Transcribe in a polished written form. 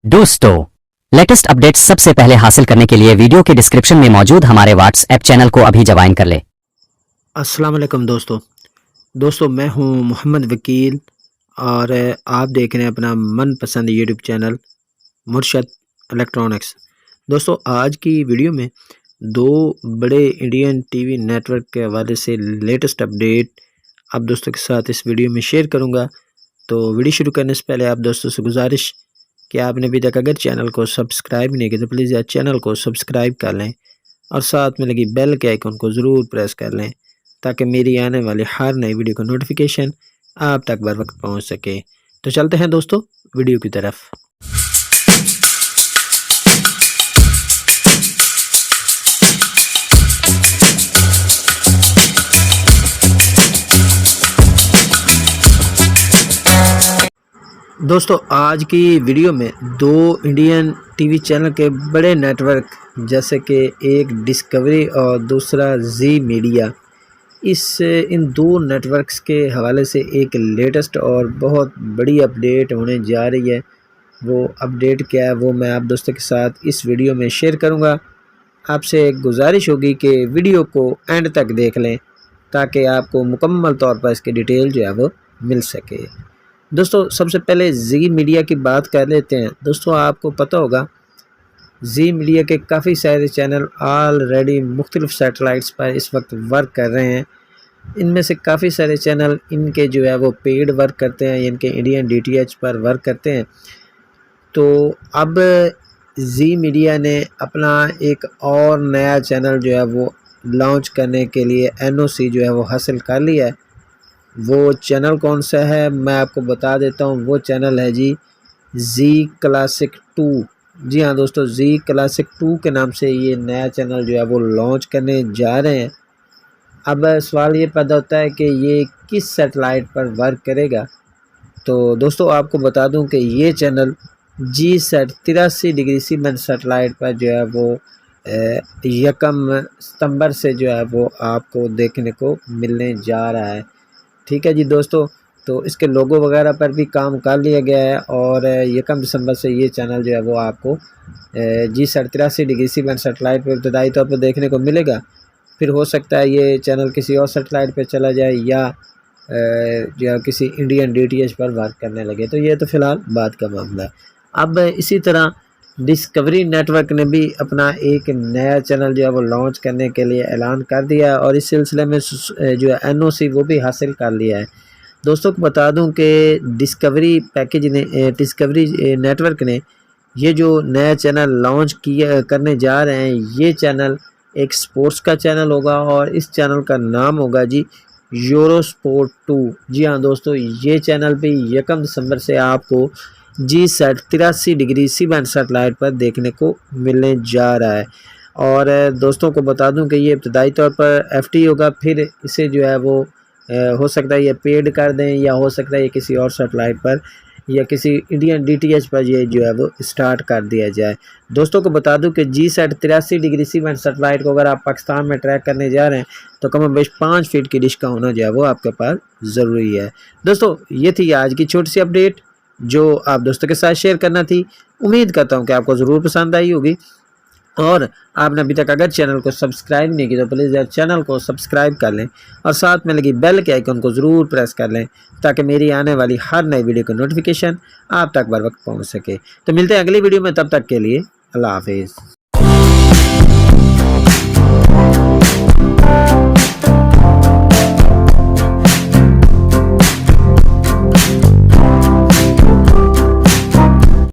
दोस्तों, latest updates सबसे पहले हासिल करने के लिए वीडियो के डिस्क्रिप्शन में मौजूद हमारे व्हाट्सएप चैनल को अभी ज्वाइन कर ले। अस्सलाम वालेकुम दोस्तों मैं हूं मोहम्मद वकील और आप देख रहे हैं अपना मनपसंद यूट्यूब चैनल मुर्शद इलेक्ट्रॉनिक्स। दोस्तों आज की वीडियो में दो बड़े इंडियन टीवी नेटवर्क के हवाले से लेटेस्ट अपडेट आप दोस्तों के साथ इस वीडियो में शेयर करूंगा। तो वीडियो शुरू करने से पहले आप दोस्तों से गुजारिश कि आपने अभी तक अगर चैनल को सब्सक्राइब नहीं किया तो प्लीज़ यार चैनल को सब्सक्राइब कर लें और साथ में लगी बेल के आइकन को ज़रूर प्रेस कर लें ताकि मेरी आने वाली हर नई वीडियो का नोटिफिकेशन आप तक बर वक्त पहुँच सके। तो चलते हैं दोस्तों वीडियो की तरफ। दोस्तों आज की वीडियो में दो इंडियन टीवी चैनल के बड़े नेटवर्क जैसे कि एक डिस्कवरी और दूसरा जी मीडिया, इन दो नेटवर्क्स के हवाले से एक लेटेस्ट और बहुत बड़ी अपडेट होने जा रही है। वो अपडेट क्या है वो मैं आप दोस्तों के साथ इस वीडियो में शेयर करूंगा। आपसे एक गुजारिश होगी कि वीडियो को एंड तक देख लें ताकि आपको मुकम्मल तौर पर इसकी डिटेल जो है वो मिल सके। दोस्तों सबसे पहले जी मीडिया की बात कर लेते हैं। दोस्तों आपको पता होगा जी मीडिया के काफ़ी सारे चैनल ऑलरेडी मुख्तलिफ सैटेलाइट्स पर इस वक्त वर्क कर रहे हैं। इनमें से काफ़ी सारे चैनल इनके जो है वो पेड वर्क करते हैं, इनके इंडियन डीटीएच पर वर्क करते हैं। तो अब जी मीडिया ने अपना एक और नया चैनल जो है वो लॉन्च करने के लिए एनओसी जो है वो हासिल कर लिया है। वो चैनल कौन सा है मैं आपको बता देता हूँ। वो चैनल है जी क्लासिक 2। जी हाँ दोस्तों, जी क्लासिक 2 के नाम से ये नया चैनल जो है वो लॉन्च करने जा रहे हैं। अब सवाल ये पैदा होता है कि ये किस सैटेलाइट पर वर्क करेगा। तो दोस्तों आपको बता दूं कि ये चैनल जी-सैट 83 डिग्री सीमेंट सैटेलाइट पर जो है वो 1 सितंबर से जो है वो आपको देखने को मिलने जा रहा है। ठीक है जी दोस्तों, तो इसके लोगो वगैरह पर भी काम कर लिया गया है और 1 दिसंबर से ये चैनल जो है वो आपको जी-सैट 83 डिग्री सीमेंट सैटेलाइट पर इब्तदाई तौर पर देखने को मिलेगा। फिर हो सकता है ये चैनल किसी और सैटेलाइट पर चला जाए या किसी इंडियन डीटीएच पर वर्क करने लगे। तो ये तो फ़िलहाल बात का मामला है। अब इसी तरह डिस्कवरी नेटवर्क ने भी अपना एक नया चैनल जो है वो लॉन्च करने के लिए ऐलान कर दिया और इस सिलसिले में जो है एनओसी वो भी हासिल कर लिया है। दोस्तों को बता दूं कि डिस्कवरी नेटवर्क ने ये जो नया चैनल लॉन्च करने जा रहे हैं, ये चैनल एक स्पोर्ट्स का चैनल होगा और इस चैनल का नाम होगा यूरोस्पोर्ट 2। जी हाँ दोस्तों, ये चैनल भी 1 दिसंबर से आपको जी-सैट 83 डिग्री सीमेंट सैटेलाइट पर देखने को मिलने जा रहा है। और दोस्तों को बता दूं कि ये इब्तदाई तौर पर एफटी होगा, फिर इसे जो है वो हो सकता है ये पेड कर दें या हो सकता है ये किसी और सैटेलाइट पर या किसी इंडियन डीटीएच पर ये जो है वो स्टार्ट कर दिया जाए। दोस्तों को बता दूं कि जी-सैट 83 डिग्री सीमेंट सैटेलाइट को अगर आप पाकिस्तान में ट्रैक करने जा रहे हैं तो कम बेश 5 फीट की डिश का होना जो है वो आपके पास ज़रूरी है। दोस्तों ये थी आज की छोटी सी अपडेट जो आप दोस्तों के साथ शेयर करना थी। उम्मीद करता हूँ कि आपको ज़रूर पसंद आई होगी और आपने अभी तक अगर चैनल को सब्सक्राइब नहीं किया तो प्लीज़ यार चैनल को सब्सक्राइब कर लें और साथ में लगी बेल के आइकन को ज़रूर प्रेस कर लें ताकि मेरी आने वाली हर नई वीडियो का नोटिफिकेशन आप तक बर वक्त पहुँच सके। तो मिलते हैं अगली वीडियो में, तब तक के लिए अल्लाह हाफिज़।